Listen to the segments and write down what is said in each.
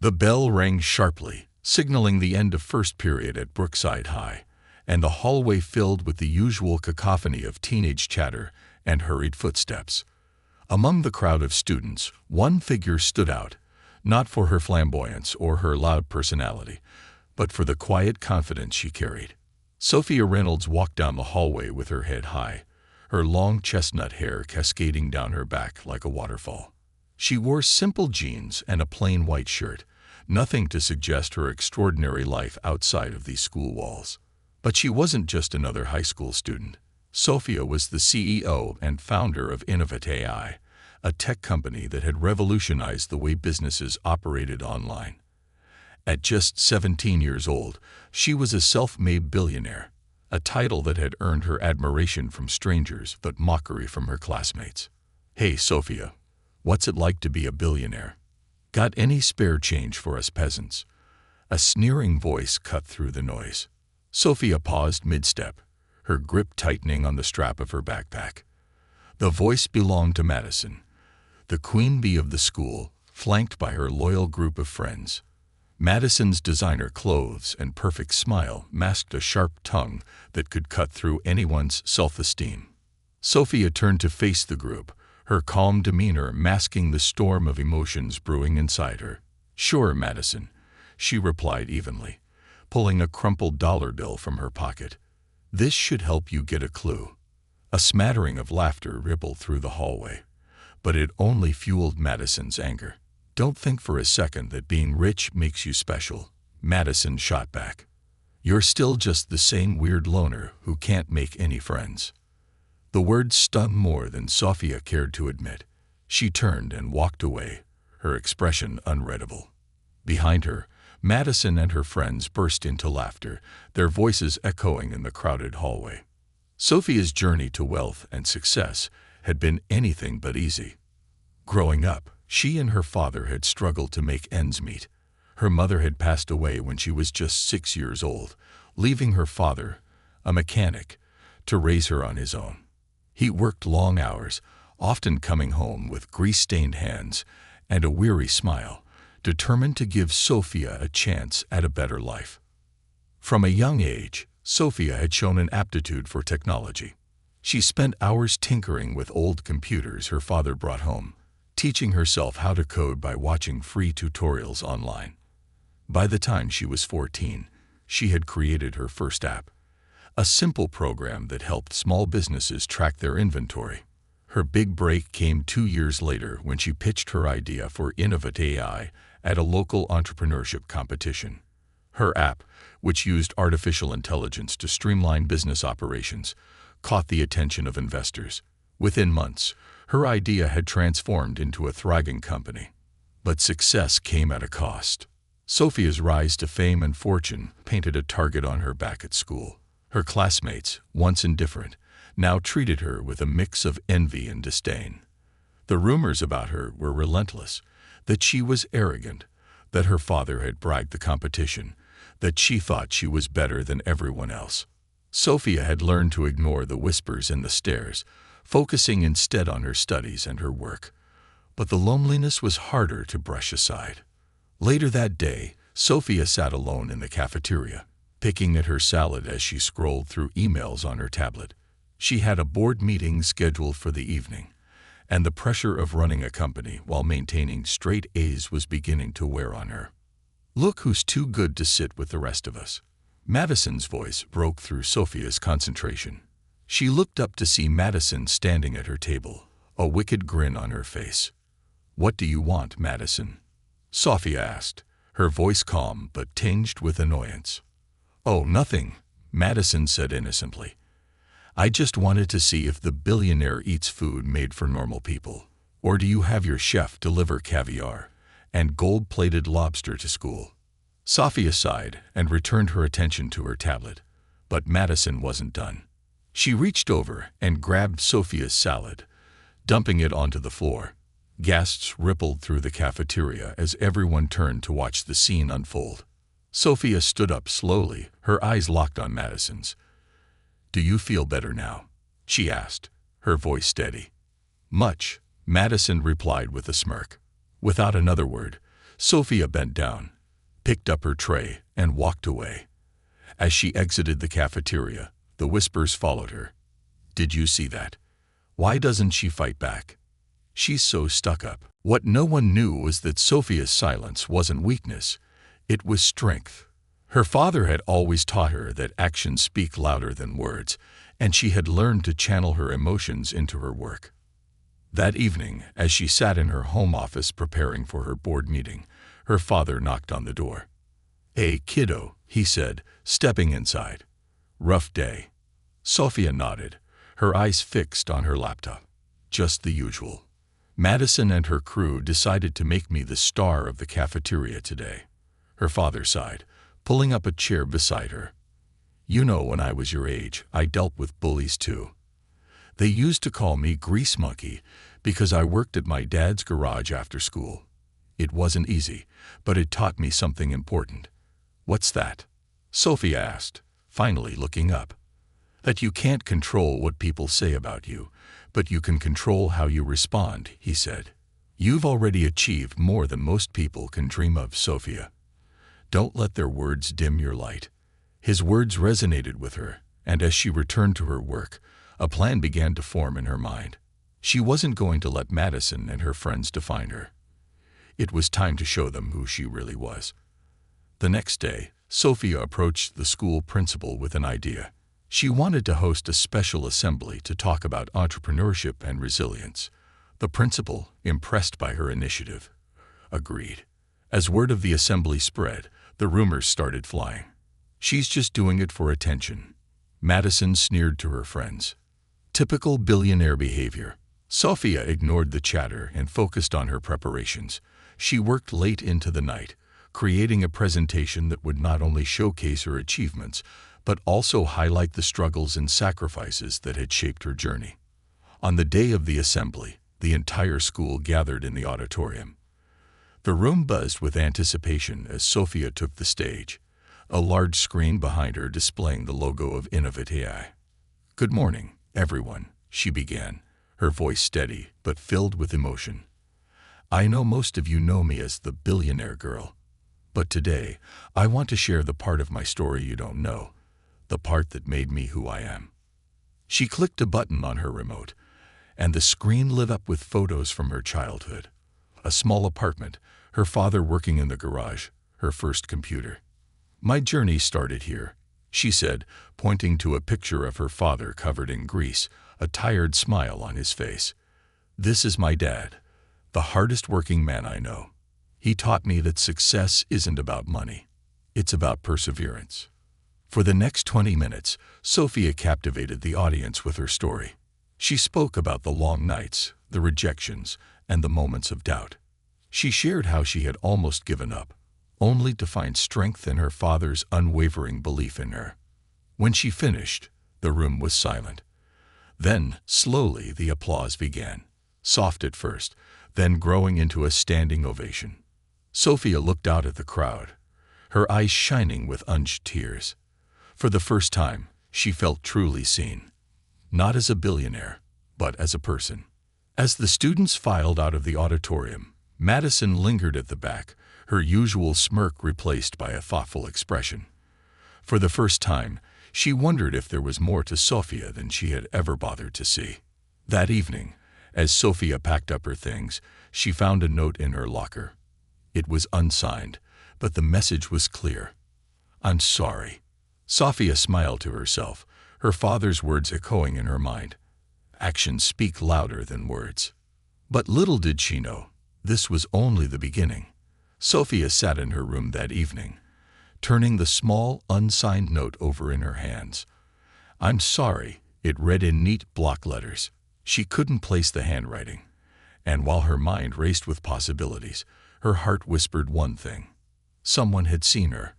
The bell rang sharply, signaling the end of first period at Brookside High, and the hallway filled with the usual cacophony of teenage chatter and hurried footsteps. Among the crowd of students, one figure stood out, not for her flamboyance or her loud personality, but for the quiet confidence she carried. Sophia Reynolds walked down the hallway with her head high, her long chestnut hair cascading down her back like a waterfall. She wore simple jeans and a plain white shirt, nothing to suggest her extraordinary life outside of these school walls. But she wasn't just another high school student. Sophia was the CEO and founder of Innovate AI, a tech company that had revolutionized the way businesses operated online. At just 17 years old, she was a self-made billionaire, a title that had earned her admiration from strangers but mockery from her classmates. "Hey, Sophia, what's it like to be a billionaire? Got any spare change for us peasants?" A sneering voice cut through the noise. Sophia paused mid-step, her grip tightening on the strap of her backpack. The voice belonged to Madison, the queen bee of the school, flanked by her loyal group of friends. Madison's designer clothes and perfect smile masked a sharp tongue that could cut through anyone's self-esteem. Sophia turned to face the group, her calm demeanor masking the storm of emotions brewing inside her. "Sure, Madison," she replied evenly, pulling a crumpled dollar bill from her pocket. "This should help you get a clue." A smattering of laughter rippled through the hallway, but it only fueled Madison's anger. "Don't think for a second that being rich makes you special," Madison shot back. "You're still just the same weird loner who can't make any friends." The words stung more than Sophia cared to admit. She turned and walked away, her expression unreadable. Behind her, Madison and her friends burst into laughter, their voices echoing in the crowded hallway. Sophia's journey to wealth and success had been anything but easy. Growing up, she and her father had struggled to make ends meet. Her mother had passed away when she was just 6 years old, leaving her father, a mechanic, to raise her on his own. He worked long hours, often coming home with grease-stained hands and a weary smile, determined to give Sophia a chance at a better life. From a young age, Sophia had shown an aptitude for technology. She spent hours tinkering with old computers her father brought home, teaching herself how to code by watching free tutorials online. By the time she was 14, she had created her first app, a simple program that helped small businesses track their inventory. Her big break came 2 years later when she pitched her idea for Innovate AI at a local entrepreneurship competition. Her app, which used artificial intelligence to streamline business operations, caught the attention of investors. Within months, her idea had transformed into a thriving company. But success came at a cost. Sophia's rise to fame and fortune painted a target on her back at school. Her classmates, once indifferent, now treated her with a mix of envy and disdain. The rumors about her were relentless, that she was arrogant, that her father had bribed the competition, that she thought she was better than everyone else. Sophia had learned to ignore the whispers and the stares, focusing instead on her studies and her work. But the loneliness was harder to brush aside. Later that day, Sophia sat alone in the cafeteria, picking at her salad as she scrolled through emails on her tablet. She had a board meeting scheduled for the evening, and the pressure of running a company while maintaining straight A's was beginning to wear on her. "Look who's too good to sit with the rest of us." Madison's voice broke through Sophia's concentration. She looked up to see Madison standing at her table, a wicked grin on her face. "What do you want, Madison?" Sophia asked, her voice calm but tinged with annoyance. "Oh, nothing," Madison said innocently. "I just wanted to see if the billionaire eats food made for normal people. Or do you have your chef deliver caviar and gold-plated lobster to school?" Sophia sighed and returned her attention to her tablet, but Madison wasn't done. She reached over and grabbed Sophia's salad, dumping it onto the floor. Gasps rippled through the cafeteria as everyone turned to watch the scene unfold. Sophia stood up slowly, her eyes locked on Madison's. "Do you feel better now?" she asked, her voice steady. "Much," Madison replied with a smirk. Without another word, Sophia bent down, picked up her tray, and walked away. As she exited the cafeteria, the whispers followed her. "Did you see that? Why doesn't she fight back? She's so stuck up." What no one knew was that Sophia's silence wasn't weakness, it was strength. Her father had always taught her that actions speak louder than words, and she had learned to channel her emotions into her work. That evening, as she sat in her home office preparing for her board meeting, her father knocked on the door. "Hey, kiddo," he said, stepping inside. "Rough day." Sophia nodded, her eyes fixed on her laptop. "Just the usual. Madison and her crew decided to make me the star of the cafeteria today." Her father sighed, pulling up a chair beside her. "You know, when I was your age, I dealt with bullies too. They used to call me Grease Monkey because I worked at my dad's garage after school. It wasn't easy, but it taught me something important." "What's that?" Sophia asked, finally looking up. "That you can't control what people say about you, but you can control how you respond," he said. "You've already achieved more than most people can dream of, Sophia. Don't let their words dim your light." His words resonated with her, and as she returned to her work, a plan began to form in her mind. She wasn't going to let Madison and her friends define her. It was time to show them who she really was. The next day, Sophia approached the school principal with an idea. She wanted to host a special assembly to talk about entrepreneurship and resilience. The principal, impressed by her initiative, agreed. As word of the assembly spread, the rumors started flying. "She's just doing it for attention," Madison sneered to her friends. Typical billionaire behavior. Sophia ignored the chatter and focused on her preparations. She worked late into the night, creating a presentation that would not only showcase her achievements, but also highlight the struggles and sacrifices that had shaped her journey. On the day of the assembly, the entire school gathered in the auditorium. The room buzzed with anticipation as Sophia took the stage, a large screen behind her displaying the logo of Innovate AI. "Good morning, everyone," she began, her voice steady but filled with emotion. "I know most of you know me as the Billionaire Girl, but today I want to share the part of my story you don't know, the part that made me who I am." She clicked a button on her remote, and the screen lit up with photos from her childhood. A small apartment, her father working in the garage, her first computer. "My journey started here," she said, pointing to a picture of her father covered in grease, a tired smile on his face. "This is my dad, the hardest working man I know. He taught me that success isn't about money. It's about perseverance." For the next 20 minutes, Sophia captivated the audience with her story. She spoke about the long nights, the rejections, and the moments of doubt. She shared how she had almost given up, only to find strength in her father's unwavering belief in her. When she finished, the room was silent. Then, slowly, the applause began, soft at first, then growing into a standing ovation. Sophia looked out at the crowd, her eyes shining with unused tears. For the first time, she felt truly seen, not as a billionaire, but as a person. As the students filed out of the auditorium, Madison lingered at the back, her usual smirk replaced by a thoughtful expression. For the first time, she wondered if there was more to Sophia than she had ever bothered to see. That evening, as Sophia packed up her things, she found a note in her locker. It was unsigned, but the message was clear. "I'm sorry." Sophia smiled to herself, her father's words echoing in her mind. Actions speak louder than words. But little did she know, this was only the beginning. Sophia sat in her room that evening, turning the small, unsigned note over in her hands. "I'm sorry," it read in neat block letters. She couldn't place the handwriting, and while her mind raced with possibilities, her heart whispered one thing. Someone had seen her.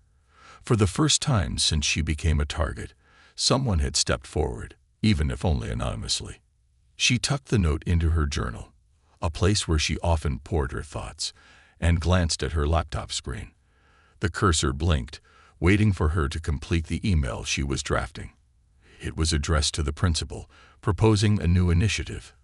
For the first time since she became a target, someone had stepped forward, even if only anonymously. She tucked the note into her journal, a place where she often poured her thoughts, and glanced at her laptop screen. The cursor blinked, waiting for her to complete the email she was drafting. It was addressed to the principal, proposing a new initiative.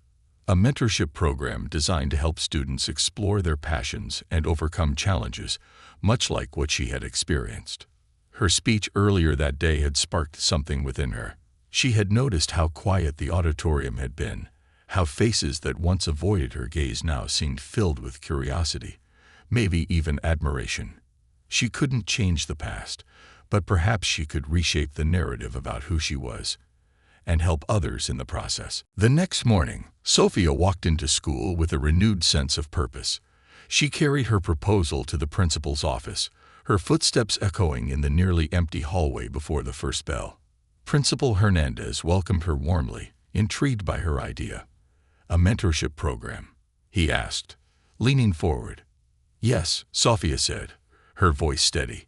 a mentorship program designed to help students explore their passions and overcome challenges, much like what she had experienced. Her speech earlier that day had sparked something within her. She had noticed how quiet the auditorium had been, how faces that once avoided her gaze now seemed filled with curiosity, maybe even admiration. She couldn't change the past, but perhaps she could reshape the narrative about who she was and help others in the process. The next morning, Sophia walked into school with a renewed sense of purpose. She carried her proposal to the principal's office, her footsteps echoing in the nearly empty hallway before the first bell. Principal Hernandez welcomed her warmly, intrigued by her idea. "A mentorship program?" he asked, leaning forward. "Yes," Sophia said, her voice steady.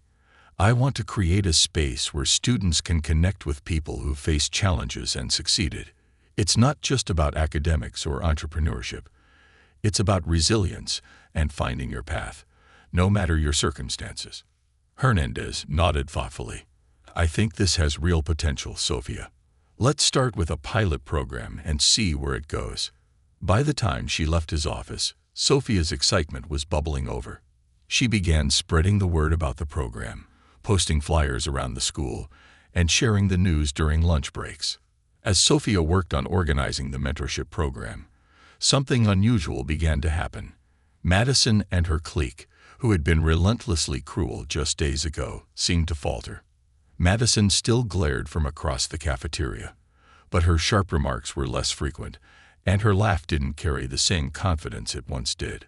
"I want to create a space where students can connect with people who faced challenges and succeeded. It's not just about academics or entrepreneurship. It's about resilience and finding your path, no matter your circumstances." Hernandez nodded thoughtfully. "I think this has real potential, Sophia. Let's start with a pilot program and see where it goes." By the time she left his office, Sophia's excitement was bubbling over. She began spreading the word about the program, posting flyers around the school, and sharing the news during lunch breaks. As Sophia worked on organizing the mentorship program, something unusual began to happen. Madison and her clique, who had been relentlessly cruel just days ago, seemed to falter. Madison still glared from across the cafeteria, but her sharp remarks were less frequent, and her laugh didn't carry the same confidence it once did.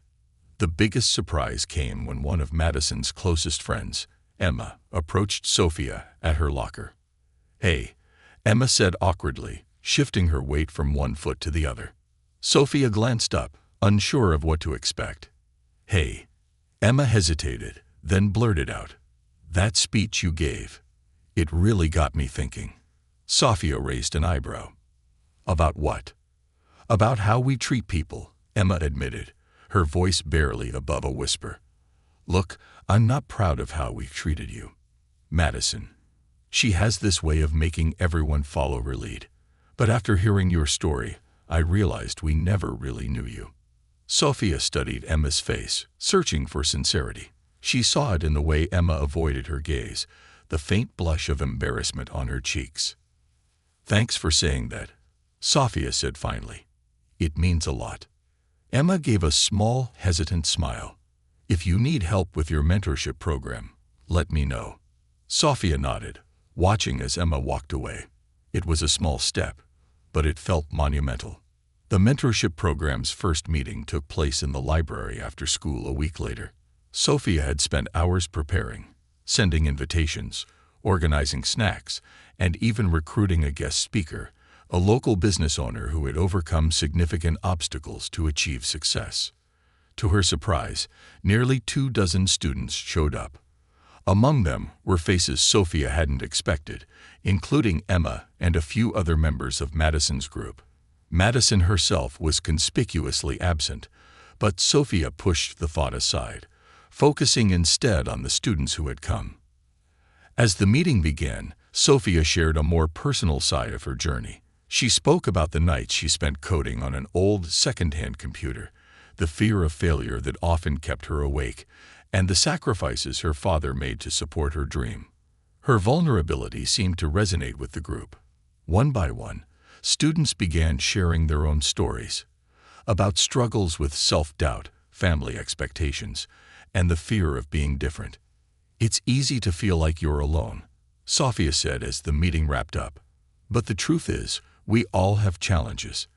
The biggest surprise came when one of Madison's closest friends, Emma, approached Sophia at her locker. "Hey," Emma said awkwardly, shifting her weight from one foot to the other. Sophia glanced up, unsure of what to expect. "Hey." Emma hesitated, then blurted out, "That speech you gave, it really got me thinking." Sophia raised an eyebrow. "About what?" "About how we treat people," Emma admitted, her voice barely above a whisper. "Look, I'm not proud of how we've treated you. Madison. She has this way of making everyone follow her lead. But after hearing your story, I realized we never really knew you." Sophia studied Emma's face, searching for sincerity. She saw it in the way Emma avoided her gaze, the faint blush of embarrassment on her cheeks. "Thanks for saying that," Sophia said finally. "It means a lot." Emma gave a small, hesitant smile. "If you need help with your mentorship program, let me know." Sophia nodded, watching as Emma walked away. It was a small step, but it felt monumental. The mentorship program's first meeting took place in the library after school a week later. Sophia had spent hours preparing, sending invitations, organizing snacks, and even recruiting a guest speaker, a local business owner who had overcome significant obstacles to achieve success. To her surprise, nearly 24 students showed up. Among them were faces Sophia hadn't expected, including Emma and a few other members of Madison's group. Madison herself was conspicuously absent, but Sophia pushed the thought aside, focusing instead on the students who had come. As the meeting began, Sophia shared a more personal side of her journey. She spoke about the nights she spent coding on an old second-hand computer, the fear of failure that often kept her awake, and the sacrifices her father made to support her dream. Her vulnerability seemed to resonate with the group. One by one, students began sharing their own stories about struggles with self-doubt, family expectations, and the fear of being different. "It's easy to feel like you're alone," Sophia said as the meeting wrapped up. "But the truth is, we all have challenges.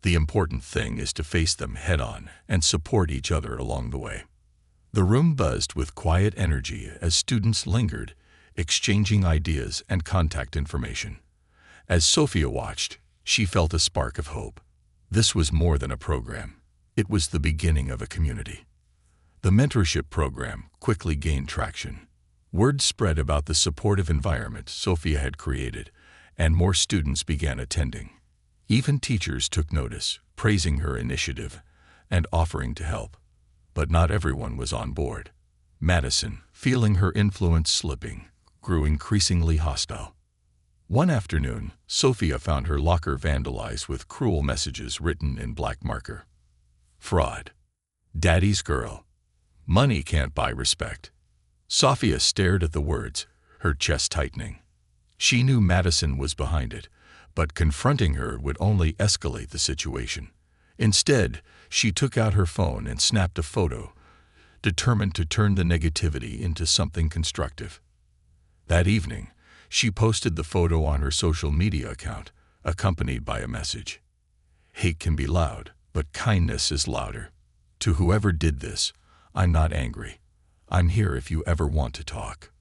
The important thing is to face them head-on and support each other along the way." The room buzzed with quiet energy as students lingered, exchanging ideas and contact information. As Sophia watched, she felt a spark of hope. This was more than a program. It was the beginning of a community. The mentorship program quickly gained traction. Word spread about the supportive environment Sophia had created, and more students began attending. Even teachers took notice, praising her initiative and offering to help. But not everyone was on board. Madison, feeling her influence slipping, grew increasingly hostile. One afternoon, Sophia found her locker vandalized with cruel messages written in black marker. Fraud. Daddy's girl. Money can't buy respect. Sophia stared at the words, her chest tightening. She knew Madison was behind it, but confronting her would only escalate the situation. Instead, she took out her phone and snapped a photo, determined to turn the negativity into something constructive. That evening, she posted the photo on her social media account, accompanied by a message. Hate can be loud, but kindness is louder. To whoever did this, I'm not angry. I'm here if you ever want to talk.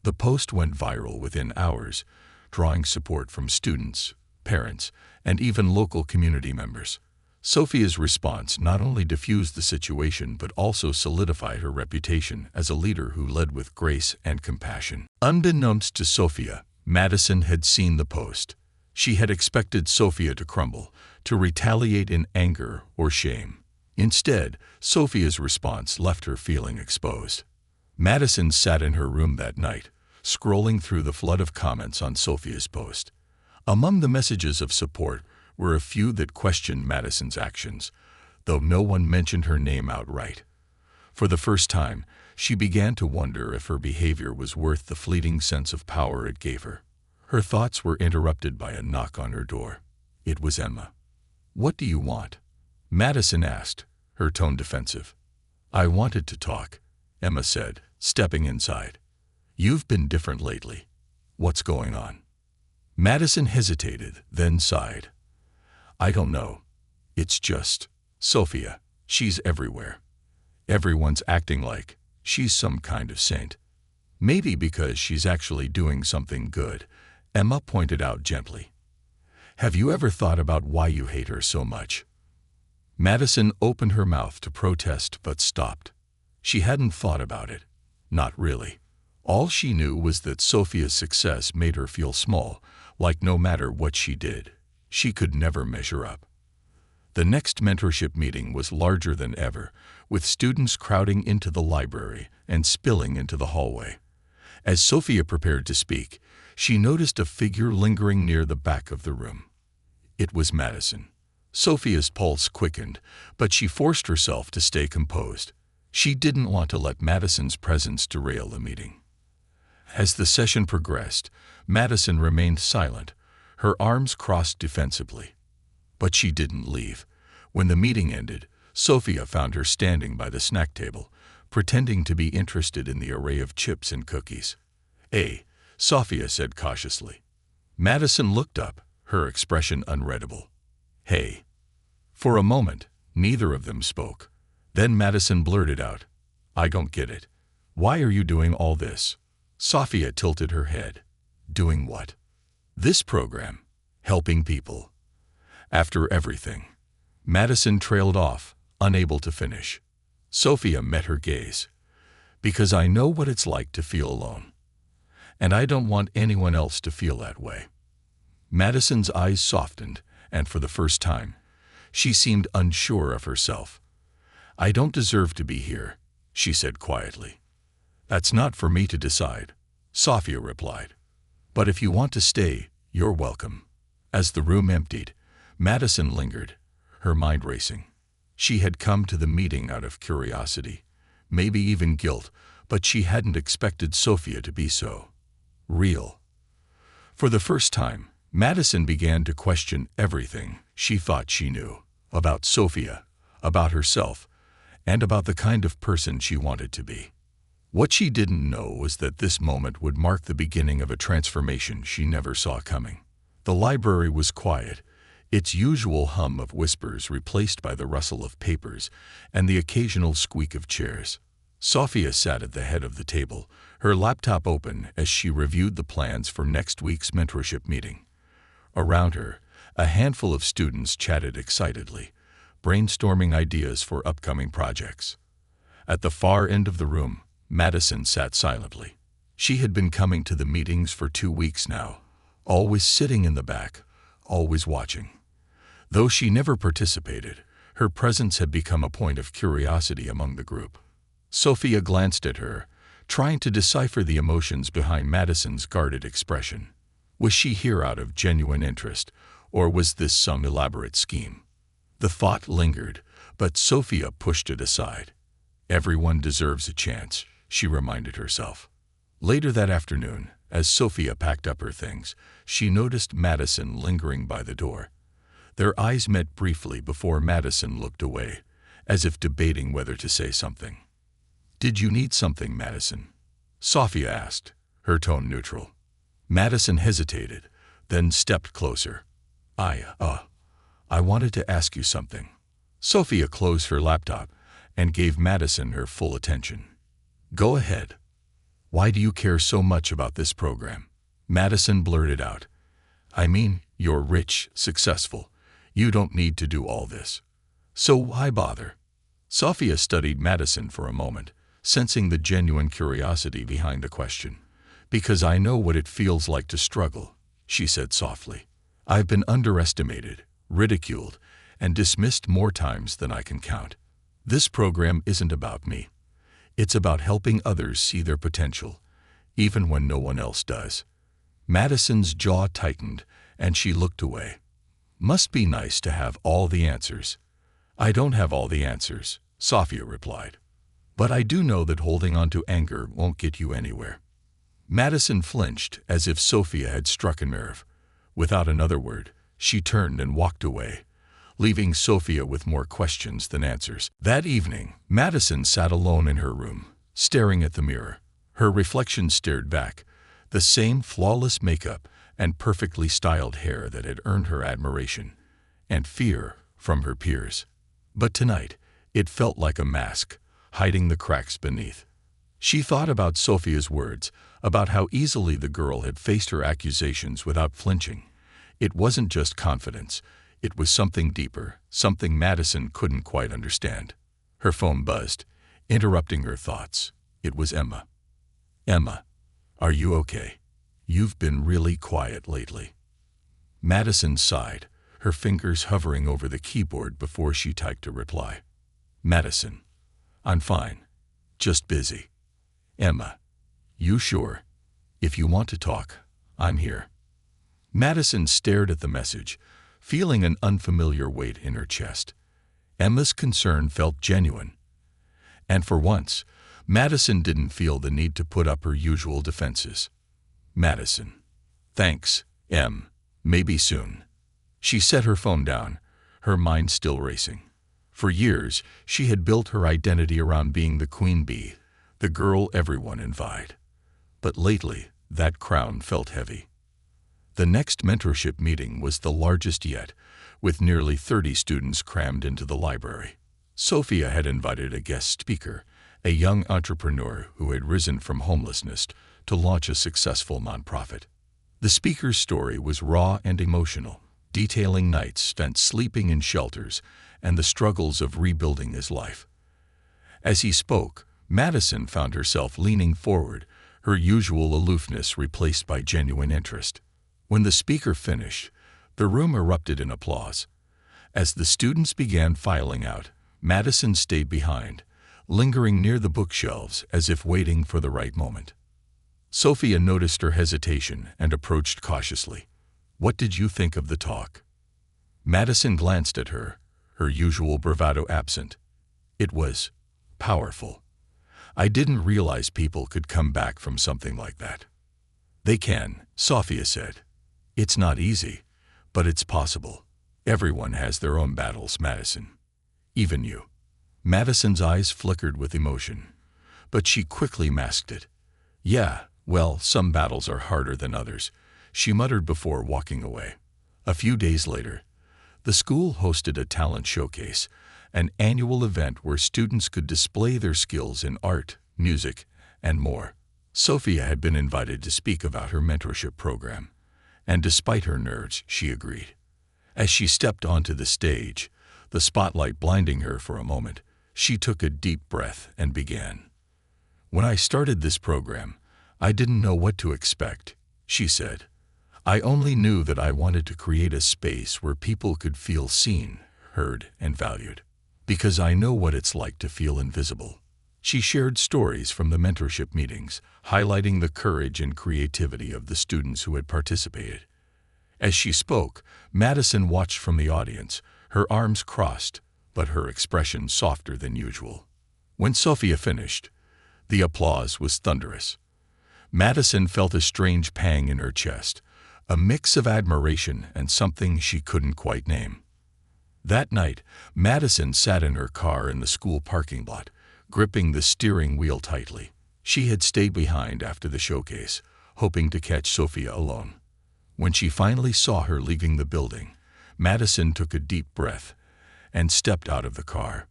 The post went viral within hours, drawing support from students, parents, and even local community members. Sophia's response not only diffused the situation but also solidified her reputation as a leader who led with grace and compassion. Unbeknownst to Sophia, Madison had seen the post. She had expected Sophia to crumble, to retaliate in anger or shame. Instead, Sophia's response left her feeling exposed. Madison sat in her room that night, scrolling through the flood of comments on Sophia's post. Among the messages of support were a few that questioned Madison's actions, though no one mentioned her name outright. For the first time, she began to wonder if her behavior was worth the fleeting sense of power it gave her. Her thoughts were interrupted by a knock on her door. It was Emma. "What do you want?" Madison asked, her tone defensive. "I wanted to talk," Emma said, stepping inside. "You've been different lately. What's going on?" Madison hesitated, then sighed. "I don't know. It's just Sophia. She's everywhere. Everyone's acting like she's some kind of saint. Maybe because she's actually doing something good," Emma pointed out gently. "Have you ever thought about why you hate her so much?" Madison opened her mouth to protest but stopped. She hadn't thought about it. Not really. All she knew was that Sophia's success made her feel small, like no matter what she did, she could never measure up. The next mentorship meeting was larger than ever, with students crowding into the library and spilling into the hallway. As Sophia prepared to speak, she noticed a figure lingering near the back of the room. It was Madison. Sophia's pulse quickened, but she forced herself to stay composed. She didn't want to let Madison's presence derail the meeting. As the session progressed, Madison remained silent, her arms crossed defensively. But she didn't leave. When the meeting ended, Sophia found her standing by the snack table, pretending to be interested in the array of chips and cookies. "Hey," Sophia said cautiously. Madison looked up, her expression unreadable. "Hey." For a moment, neither of them spoke. Then Madison blurted out, "I don't get it. Why are you doing all this?" Sophia tilted her head. "Doing what?" "This program. Helping people." After everything. Madison trailed off, unable to finish. Sophia met her gaze. "Because I know what it's like to feel alone. And I don't want anyone else to feel that way." Madison's eyes softened, and for the first time, she seemed unsure of herself. "I don't deserve to be here," she said quietly. "That's not for me to decide," Sophia replied. "But if you want to stay, you're welcome." As the room emptied, Madison lingered, her mind racing. She had come to the meeting out of curiosity, maybe even guilt, but she hadn't expected Sophia to be so real. For the first time, Madison began to question everything she thought she knew about Sophia, about herself, and about the kind of person she wanted to be. What she didn't know was that this moment would mark the beginning of a transformation she never saw coming. The library was quiet, its usual hum of whispers replaced by the rustle of papers and the occasional squeak of chairs. Sophia sat at the head of the table, her laptop open as she reviewed the plans for next week's mentorship meeting. Around her, a handful of students chatted excitedly, brainstorming ideas for upcoming projects. At the far end of the room, Madison sat silently. She had been coming to the meetings for 2 weeks now, always sitting in the back, always watching. Though she never participated, her presence had become a point of curiosity among the group. Sophia glanced at her, trying to decipher the emotions behind Madison's guarded expression. Was she here out of genuine interest, or was this some elaborate scheme? The thought lingered, but Sophia pushed it aside. Everyone deserves a chance, she reminded herself. Later that afternoon, as Sophia packed up her things, she noticed Madison lingering by the door. Their eyes met briefly before Madison looked away, as if debating whether to say something. "Did you need something, Madison?" Sophia asked, her tone neutral. Madison hesitated, then stepped closer. I wanted to ask you something." Sophia closed her laptop and gave Madison her full attention. "Go ahead. Why do you care so much about this program?" Madison blurted out. "I mean, you're rich, successful. You don't need to do all this. So why bother?" Sophia studied Madison for a moment, sensing the genuine curiosity behind the question. "Because I know what it feels like to struggle," she said softly. "I've been underestimated, ridiculed, and dismissed more times than I can count. This program isn't about me. It's about helping others see their potential, even when no one else does." Madison's jaw tightened, and she looked away. "Must be nice to have all the answers." "I don't have all the answers," Sophia replied. "But I do know that holding on to anger won't get you anywhere." Madison flinched as if Sophia had struck a nerve. Without another word, she turned and walked away, leaving Sophia with more questions than answers. That evening, Madison sat alone in her room, staring at the mirror. Her reflection stared back, the same flawless makeup and perfectly styled hair that had earned her admiration and fear from her peers. But tonight, it felt like a mask, hiding the cracks beneath. She thought about Sophia's words, about how easily the girl had faced her accusations without flinching. It wasn't just confidence. It was something deeper, something Madison couldn't quite understand. Her phone buzzed, interrupting her thoughts. It was Emma. "Emma, are you okay? You've been really quiet lately." Madison sighed, her fingers hovering over the keyboard before she typed a reply. "Madison, I'm fine. Just busy." "Emma, you sure? If you want to talk, I'm here." Madison stared at the message, feeling an unfamiliar weight in her chest. Emma's concern felt genuine. And for once, Madison didn't feel the need to put up her usual defenses. "Madison. Thanks, Em. Maybe soon." She set her phone down, her mind still racing. For years, she had built her identity around being the queen bee, the girl everyone envied. But lately, that crown felt heavy. The next mentorship meeting was the largest yet, with nearly 30 students crammed into the library. Sophia had invited a guest speaker, a young entrepreneur who had risen from homelessness to launch a successful nonprofit. The speaker's story was raw and emotional, detailing nights spent sleeping in shelters and the struggles of rebuilding his life. As he spoke, Madison found herself leaning forward, her usual aloofness replaced by genuine interest. When the speaker finished, the room erupted in applause. As the students began filing out, Madison stayed behind, lingering near the bookshelves as if waiting for the right moment. Sophia noticed her hesitation and approached cautiously. "What did you think of the talk?" Madison glanced at her, her usual bravado absent. "It was powerful. I didn't realize people could come back from something like that." "They can," Sophia said. "It's not easy, but it's possible. Everyone has their own battles, Madison. Even you." Madison's eyes flickered with emotion, but she quickly masked it. "Yeah, well, some battles are harder than others," she muttered before walking away. A few days later, the school hosted a talent showcase, an annual event where students could display their skills in art, music, and more. Sophia had been invited to speak about her mentorship program, and despite her nerves, she agreed. As she stepped onto the stage, the spotlight blinding her for a moment, she took a deep breath and began. "When I started this program, I didn't know what to expect," she said. "I only knew that I wanted to create a space where people could feel seen, heard, and valued. Because I know what it's like to feel invisible. She shared stories from the mentorship meetings, highlighting the courage and creativity of the students who had participated. As she spoke, Madison watched from the audience, her arms crossed, but her expression softer than usual. When Sophia finished, the applause was thunderous. Madison felt a strange pang in her chest, a mix of admiration and something she couldn't quite name. That night, Madison sat in her car in the school parking lot, gripping the steering wheel tightly. She had stayed behind after the showcase, hoping to catch Sophia alone. When she finally saw her leaving the building, Madison took a deep breath and stepped out of the car.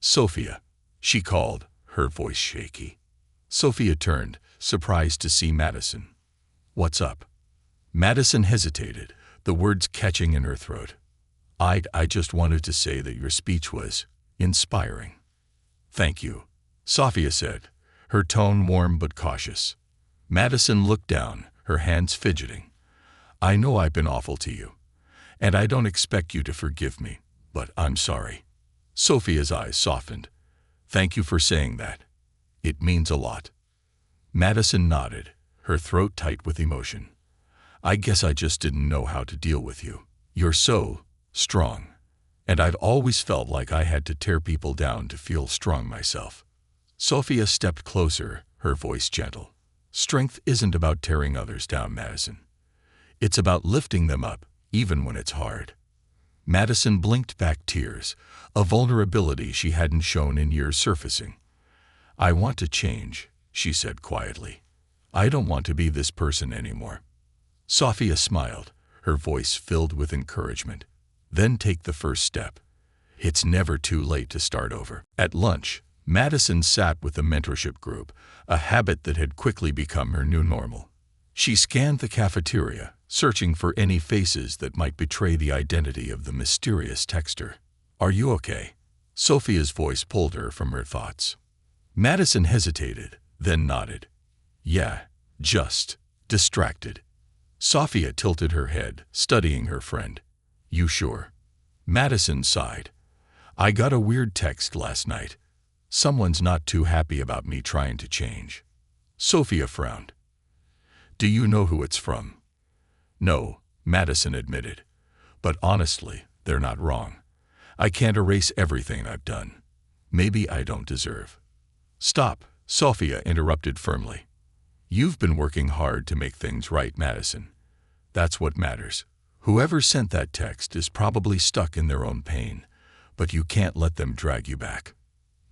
"Sophia," she called, her voice shaky. Sophia turned, surprised to see Madison. "What's up?" Madison hesitated, the words catching in her throat. I just wanted to say that your speech was inspiring." "Thank you," Sophia said, her tone warm but cautious. Madison looked down, her hands fidgeting. "I know I've been awful to you, and I don't expect you to forgive me, but I'm sorry." Sophia's eyes softened. "Thank you for saying that. It means a lot." Madison nodded, her throat tight with emotion. "I guess I just didn't know how to deal with you. You're so strong, and I've always felt like I had to tear people down to feel strong myself." Sophia stepped closer, her voice gentle. "Strength isn't about tearing others down, Madison. It's about lifting them up, even when it's hard." Madison blinked back tears, a vulnerability she hadn't shown in years surfacing. "I want to change," she said quietly. "I don't want to be this person anymore." Sophia smiled, her voice filled with encouragement. "Then take the first step. It's never too late to start over." At lunch, Madison sat with the mentorship group, a habit that had quickly become her new normal. She scanned the cafeteria, searching for any faces that might betray the identity of the mysterious texter. "Are you okay?" Sophia's voice pulled her from her thoughts. Madison hesitated, then nodded. "Yeah, just distracted." Sophia tilted her head, studying her friend. "You sure?" Madison sighed. "I got a weird text last night. Someone's not too happy about me trying to change." Sophia frowned. "Do you know who it's from?" "No," Madison admitted. "But honestly, they're not wrong. I can't erase everything I've done. Maybe I don't deserve." "Stop," Sophia interrupted firmly. "You've been working hard to make things right, Madison. That's what matters. Whoever sent that text is probably stuck in their own pain, but you can't let them drag you back."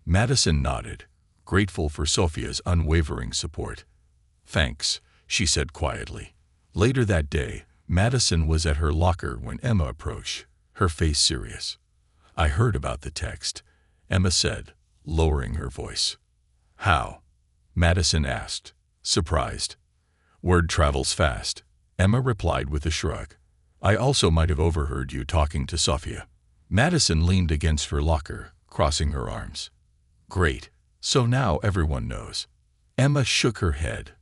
Madison nodded, grateful for Sophia's unwavering support. "Thanks," she said quietly. Later that day, Madison was at her locker when Emma approached, her face serious. "I heard about the text," Emma said, lowering her voice. "How?" Madison asked, surprised. "Word travels fast," Emma replied with a shrug. "I also might have overheard you talking to Sophia." Madison leaned against her locker, crossing her arms. "Great, so now everyone knows." Emma shook her head.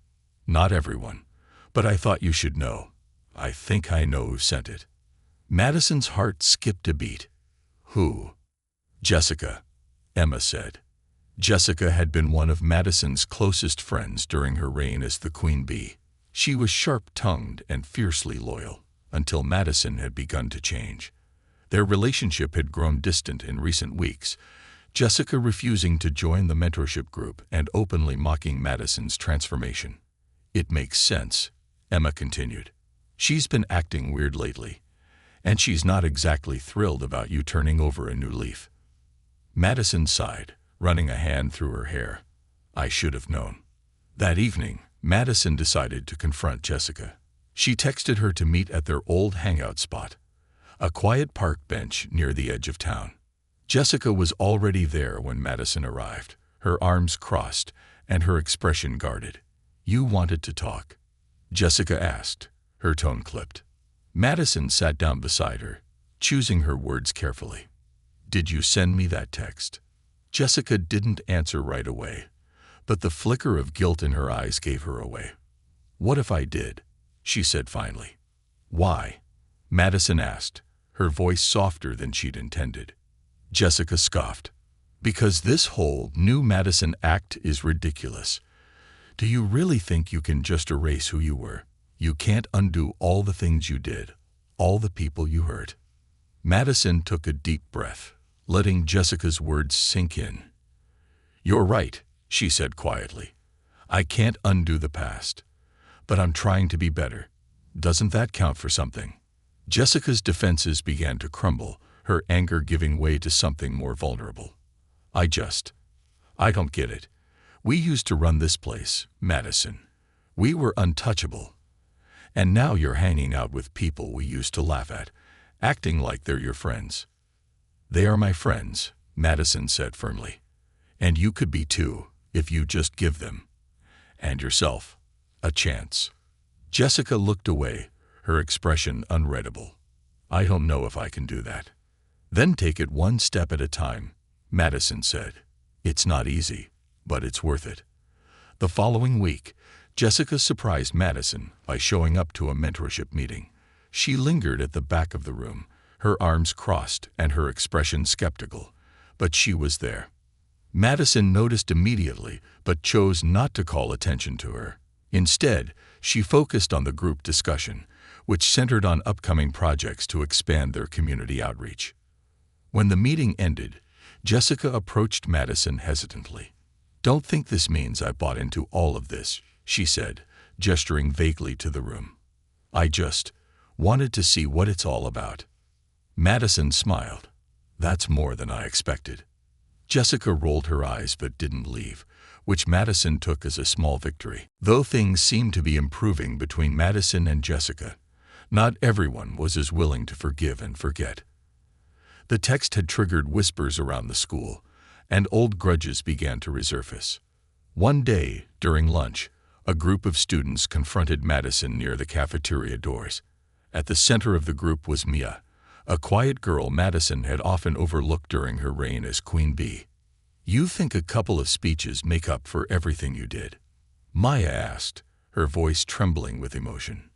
"Not everyone, but I thought you should know. I think I know who sent it." Madison's heart skipped a beat. "Who?" "Jessica," Emma said. Jessica had been one of Madison's closest friends during her reign as the Queen Bee. She was sharp-tongued and fiercely loyal, until Madison had begun to change. Their relationship had grown distant in recent weeks, Jessica refusing to join the mentorship group and openly mocking Madison's transformation. "It makes sense," Emma continued. "She's been acting weird lately, and she's not exactly thrilled about you turning over a new leaf." Madison sighed, running a hand through her hair. "I should have known." That evening, Madison decided to confront Jessica. She texted her to meet at their old hangout spot, a quiet park bench near the edge of town. Jessica was already there when Madison arrived, her arms crossed and her expression guarded. "You wanted to talk?" Jessica asked, her tone clipped. Madison sat down beside her, choosing her words carefully. "Did you send me that text?" Jessica didn't answer right away, but the flicker of guilt in her eyes gave her away. "What if I did?" she said finally. "Why?" Madison asked, her voice softer than she'd intended. Jessica scoffed. Because this whole new Madison act is ridiculous. Do you really think you can just erase who you were? You can't undo all the things you did, all the people you hurt. Madison took a deep breath, letting Jessica's words sink in. You're right, she said quietly. I can't undo the past, but I'm trying to be better. Doesn't that count for something? Jessica's defenses began to crumble, her anger giving way to something more vulnerable. I don't get it. We used to run this place, Madison. We were untouchable. And now you're hanging out with people we used to laugh at, acting like they're your friends. They are my friends, Madison said firmly. And you could be too, if you just give them, and yourself, a chance. Jessica looked away, her expression unreadable. I don't know if I can do that. Then take it one step at a time, Madison said. It's not easy, but it's worth it. The following week, Jessica surprised Madison by showing up to a mentorship meeting. She lingered at the back of the room, her arms crossed and her expression skeptical, but she was there. Madison noticed immediately, but chose not to call attention to her. Instead, she focused on the group discussion, which centered on upcoming projects to expand their community outreach. When the meeting ended, Jessica approached Madison hesitantly. Don't think this means I bought into all of this, she said, gesturing vaguely to the room. I just wanted to see what it's all about. Madison smiled. That's more than I expected. Jessica rolled her eyes but didn't leave, which Madison took as a small victory. Though things seemed to be improving between Madison and Jessica, not everyone was as willing to forgive and forget. The text had triggered whispers around the school, and old grudges began to resurface. One day, during lunch, a group of students confronted Madison near the cafeteria doors. At the center of the group was Mia, a quiet girl Madison had often overlooked during her reign as Queen Bee. You think a couple of speeches make up for everything you did? Maya asked, her voice trembling with emotion.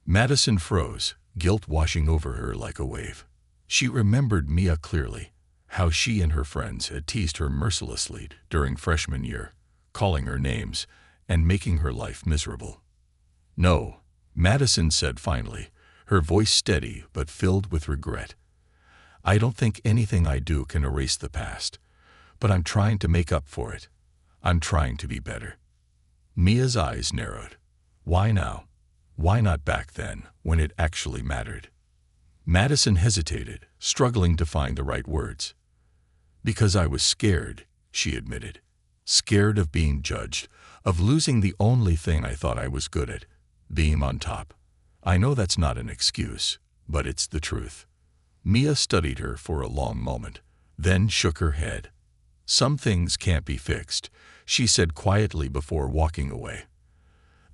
Madison froze, guilt washing over her like a wave. She remembered Mia clearly, how she and her friends had teased her mercilessly during freshman year, calling her names and making her life miserable. No, Madison said finally, her voice steady but filled with regret. I don't think anything I do can erase the past, but I'm trying to make up for it. I'm trying to be better. Mia's eyes narrowed. Why now? Why not back then, when it actually mattered? Madison hesitated, struggling to find the right words. Because I was scared, she admitted. Scared of being judged, of losing the only thing I thought I was good at, being on top. I know that's not an excuse, but it's the truth. Mia studied her for a long moment, then shook her head. Some things can't be fixed, she said quietly before walking away.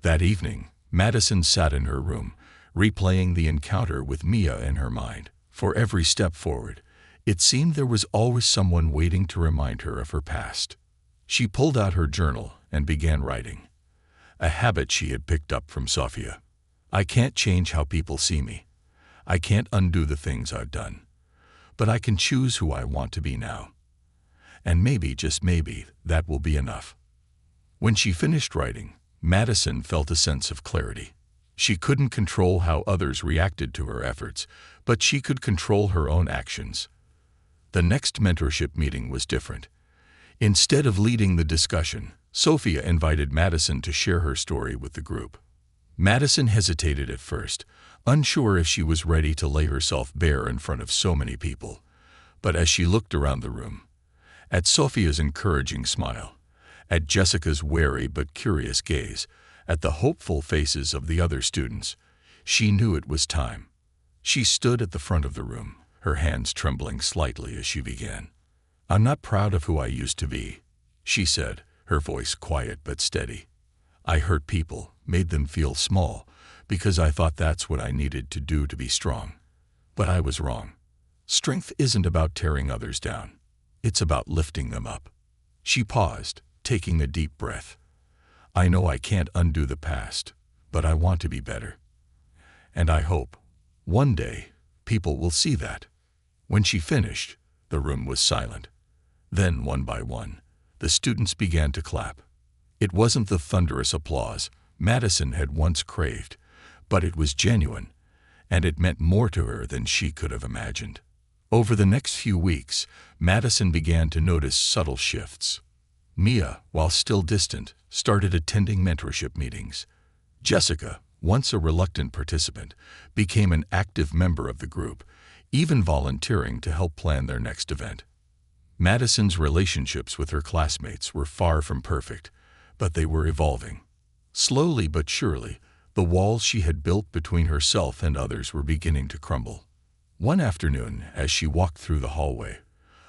That evening, Madison sat in her room, replaying the encounter with Mia in her mind. For every step forward, it seemed there was always someone waiting to remind her of her past. She pulled out her journal and began writing, a habit she had picked up from Sophia. I can't change how people see me. I can't undo the things I've done. But I can choose who I want to be now. And maybe, just maybe, that will be enough. When she finished writing, Madison felt a sense of clarity. She couldn't control how others reacted to her efforts, but she could control her own actions. The next mentorship meeting was different. Instead of leading the discussion, Sophia invited Madison to share her story with the group. Madison hesitated at first, unsure if she was ready to lay herself bare in front of so many people. But as she looked around the room, at Sophia's encouraging smile, at Jessica's wary but curious gaze, at the hopeful faces of the other students, she knew it was time. She stood at the front of the room, her hands trembling slightly as she began. I'm not proud of who I used to be, she said, her voice quiet but steady. I hurt people, made them feel small, because I thought that's what I needed to do to be strong. But I was wrong. Strength isn't about tearing others down. It's about lifting them up. She paused, taking a deep breath. I know I can't undo the past, but I want to be better. And I hope, one day, people will see that. When she finished, the room was silent. Then, one by one, the students began to clap. It wasn't the thunderous applause Madison had once craved, but it was genuine, and it meant more to her than she could have imagined. Over the next few weeks, Madison began to notice subtle shifts. Mia, while still distant, started attending mentorship meetings. Jessica, once a reluctant participant, became an active member of the group, even volunteering to help plan their next event. Madison's relationships with her classmates were far from perfect, but they were evolving. Slowly but surely, the walls she had built between herself and others were beginning to crumble. One afternoon, as she walked through the hallway,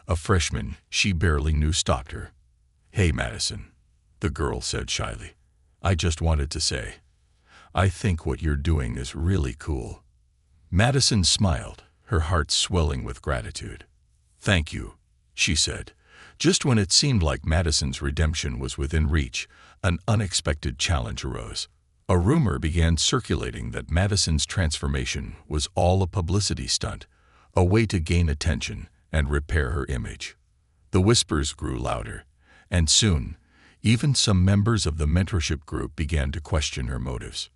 a freshman she barely knew stopped her. "Hey, Madison," the girl said shyly. "I just wanted to say, I think what you're doing is really cool." Madison smiled, her heart swelling with gratitude. "Thank you," she said. Just when it seemed like Madison's redemption was within reach, an unexpected challenge arose. A rumor began circulating that Madison's transformation was all a publicity stunt, a way to gain attention and repair her image. The whispers grew louder, and soon, even some members of the mentorship group began to question her motives.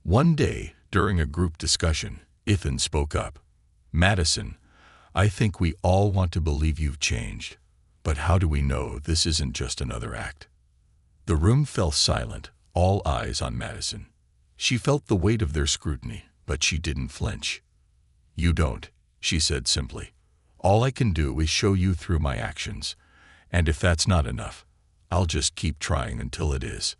One day, during a group discussion, Ethan spoke up. "Madison, I think we all want to believe you've changed, but how do we know this isn't just another act?" The room fell silent, all eyes on Madison. She felt the weight of their scrutiny, but she didn't flinch. "You don't," she said simply. "All I can do is show you through my actions, and if that's not enough, I'll just keep trying until it is."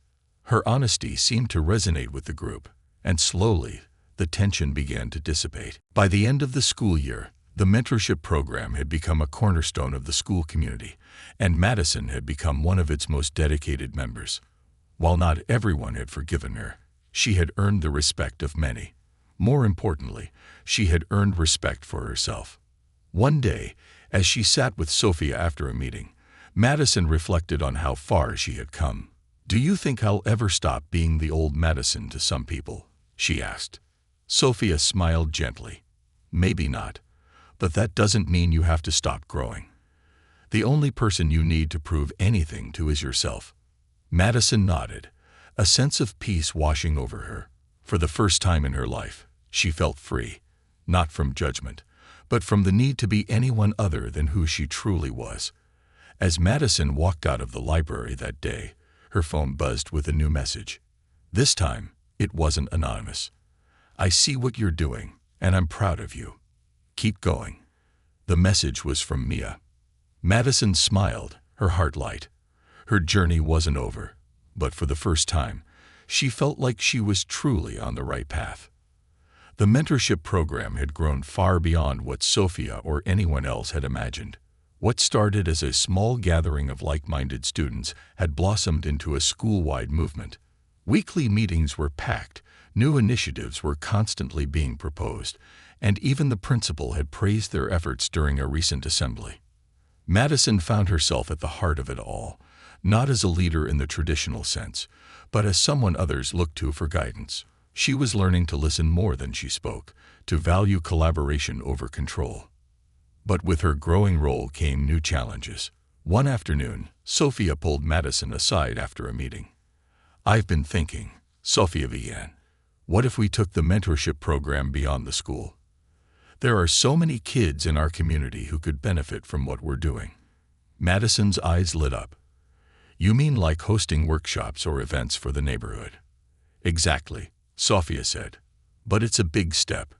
Her honesty seemed to resonate with the group, and slowly, the tension began to dissipate. By the end of the school year, the mentorship program had become a cornerstone of the school community, and Madison had become one of its most dedicated members. While not everyone had forgiven her, she had earned the respect of many. More importantly, she had earned respect for herself. One day, as she sat with Sophia after a meeting, Madison reflected on how far she had come. "Do you think I'll ever stop being the old Madison to some people?" she asked. Sophia smiled gently. "Maybe not, but that doesn't mean you have to stop growing. The only person you need to prove anything to is yourself." Madison nodded, a sense of peace washing over her. For the first time in her life, she felt free, not from judgment, but from the need to be anyone other than who she truly was. As Madison walked out of the library that day, her phone buzzed with a new message. This time, it wasn't anonymous. "I see what you're doing, and I'm proud of you. Keep going." The message was from Mia. Madison smiled, her heart light. Her journey wasn't over, but for the first time, she felt like she was truly on the right path. The mentorship program had grown far beyond what Sophia or anyone else had imagined. What started as a small gathering of like-minded students had blossomed into a school-wide movement. Weekly meetings were packed, new initiatives were constantly being proposed, and even the principal had praised their efforts during a recent assembly. Madison found herself at the heart of it all, not as a leader in the traditional sense, but as someone others looked to for guidance. She was learning to listen more than she spoke, to value collaboration over control. But with her growing role came new challenges. One afternoon, Sophia pulled Madison aside after a meeting. "I've been thinking," Sophia began. "What if we took the mentorship program beyond the school? There are so many kids in our community who could benefit from what we're doing." Madison's eyes lit up. "You mean like hosting workshops or events for the neighborhood?" "Exactly," Sophia said. "But it's a big step.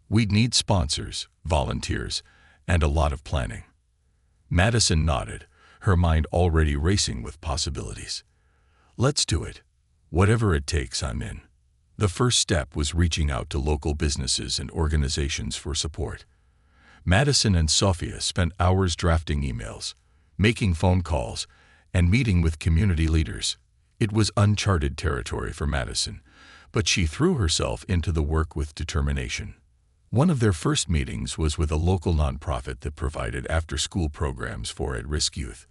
We'd need sponsors, volunteers, and a lot of planning." Madison nodded, her mind already racing with possibilities. "Let's do it. Whatever it takes, I'm in." The first step was reaching out to local businesses and organizations for support. Madison and Sophia spent hours drafting emails, making phone calls, and meeting with community leaders. It was uncharted territory for Madison, but she threw herself into the work with determination. One of their first meetings was with a local nonprofit that provided after-school programs for at-risk youth.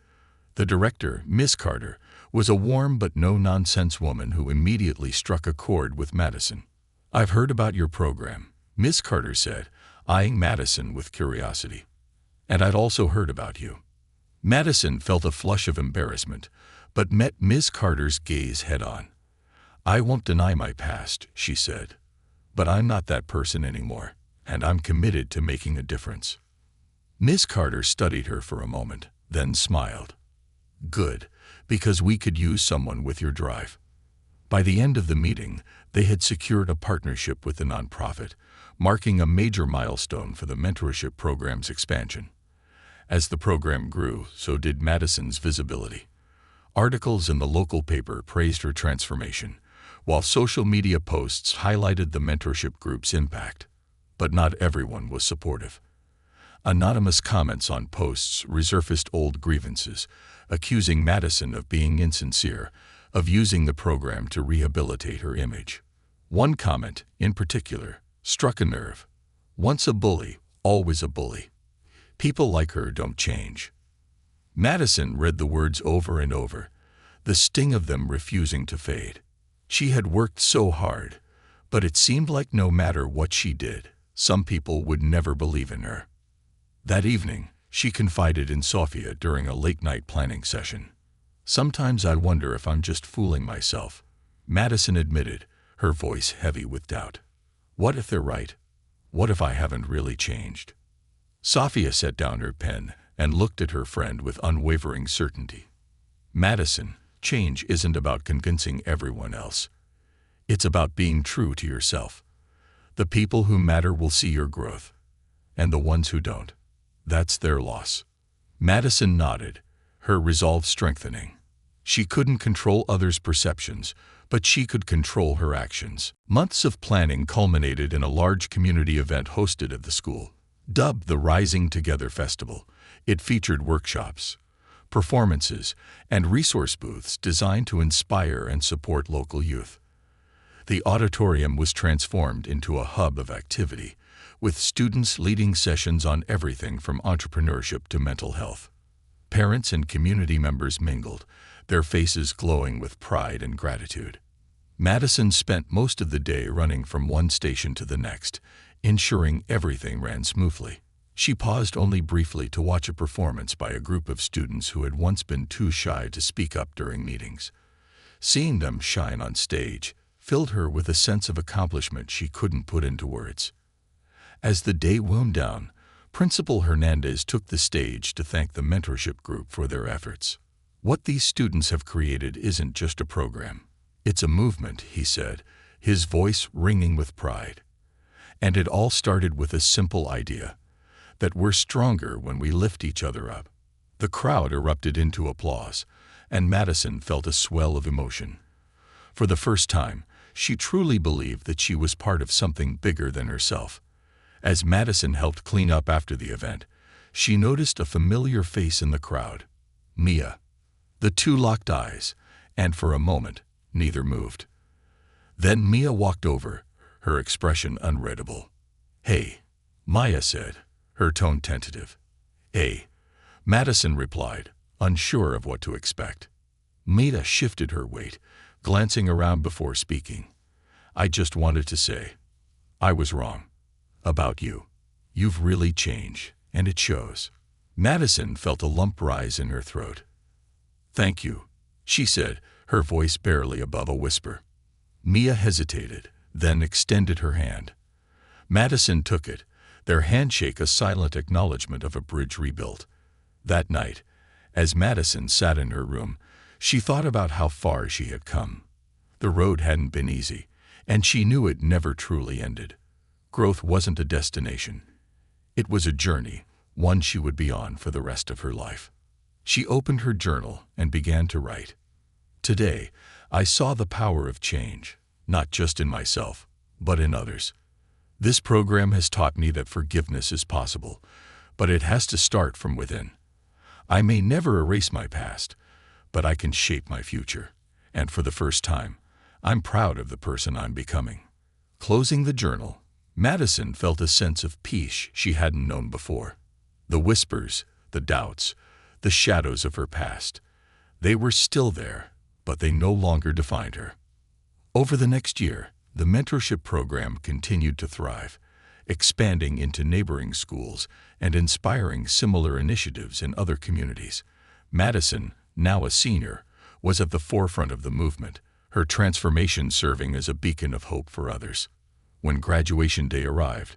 The director, Miss Carter, was a warm but no-nonsense woman who immediately struck a chord with Madison. "I've heard about your program," Miss Carter said, eyeing Madison with curiosity. "And I'd also heard about you." Madison felt a flush of embarrassment, but met Ms. Carter's gaze head-on. "I won't deny my past," she said, "but I'm not that person anymore, and I'm committed to making a difference." Ms. Carter studied her for a moment, then smiled. "Good, because we could use someone with your drive." By the end of the meeting, they had secured a partnership with the nonprofit, marking a major milestone for the mentorship program's expansion. As the program grew, so did Madison's visibility. Articles in the local paper praised her transformation, while social media posts highlighted the mentorship group's impact. But not everyone was supportive. Anonymous comments on posts resurfaced old grievances, accusing Madison of being insincere, of using the program to rehabilitate her image. One comment, in particular, struck a nerve. "Once a bully, always a bully. People like her don't change." Madison read the words over and over, the sting of them refusing to fade. She had worked so hard, but it seemed like no matter what she did, some people would never believe in her. That evening, she confided in Sophia during a late-night planning session. "Sometimes I wonder if I'm just fooling myself," Madison admitted, her voice heavy with doubt. "What if they're right? What if I haven't really changed?" Sophia set down her pen and looked at her friend with unwavering certainty. "Madison, change isn't about convincing everyone else. It's about being true to yourself. The people who matter will see your growth, and the ones who don't, that's their loss." Madison nodded, her resolve strengthening. She couldn't control others' perceptions, but she could control her actions. Months of planning culminated in a large community event hosted at the school. Dubbed the Rising Together Festival, it featured workshops, performances, and resource booths designed to inspire and support local youth. The auditorium was transformed into a hub of activity, with students leading sessions on everything from entrepreneurship to mental health. Parents and community members mingled, their faces glowing with pride and gratitude. Madison spent most of the day running from one station to the next, ensuring everything ran smoothly. She paused only briefly to watch a performance by a group of students who had once been too shy to speak up during meetings. Seeing them shine on stage filled her with a sense of accomplishment she couldn't put into words. As the day wound down, Principal Hernandez took the stage to thank the mentorship group for their efforts. "What these students have created isn't just a program. It's a movement," he said, his voice ringing with pride. "And it all started with a simple idea, that we're stronger when we lift each other up." The crowd erupted into applause, and Madison felt a swell of emotion. For the first time, she truly believed that she was part of something bigger than herself. As Madison helped clean up after the event, she noticed a familiar face in the crowd. Mia. The two locked eyes, and for a moment, neither moved. Then Mia walked over, her expression unreadable. "Hey," Maya said, her tone tentative. "Hey," Madison replied, unsure of what to expect. Mia shifted her weight, glancing around before speaking. "I just wanted to say, I was wrong. About you. You've really changed, and it shows." Madison felt a lump rise in her throat. "Thank you," she said, her voice barely above a whisper. Mia hesitated, then extended her hand. Madison took it, their handshake a silent acknowledgement of a bridge rebuilt. That night, as Madison sat in her room, she thought about how far she had come. The road hadn't been easy, and she knew it never truly ended. Growth wasn't a destination. It was a journey, one she would be on for the rest of her life. She opened her journal and began to write. "Today, I saw the power of change, not just in myself, but in others. This program has taught me that forgiveness is possible, but it has to start from within. I may never erase my past, but I can shape my future, and for the first time, I'm proud of the person I'm becoming." Closing the journal, Madison felt a sense of peace she hadn't known before. The whispers, the doubts, the shadows of her past, they were still there, but they no longer defined her. Over the next year, the mentorship program continued to thrive, expanding into neighboring schools and inspiring similar initiatives in other communities. Madison, now a senior, was at the forefront of the movement, her transformation serving as a beacon of hope for others. When graduation day arrived,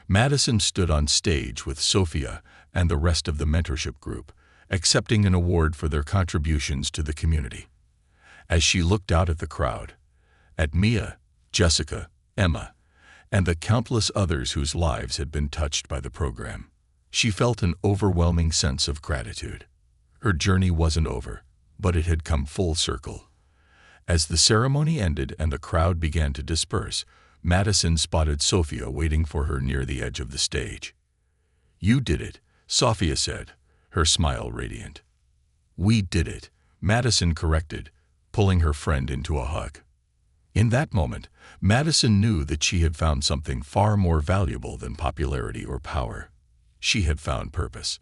Madison stood on stage with Sophia and the rest of the mentorship group, accepting an award for their contributions to the community. As she looked out at the crowd, at Mia, Jessica, Emma, and the countless others whose lives had been touched by the program, she felt an overwhelming sense of gratitude. Her journey wasn't over, but it had come full circle. As the ceremony ended and the crowd began to disperse, Madison spotted Sophia waiting for her near the edge of the stage. "You did it," Sophia said, her smile radiant. "We did it," Madison corrected, pulling her friend into a hug. In that moment, Madison knew that she had found something far more valuable than popularity or power. She had found purpose.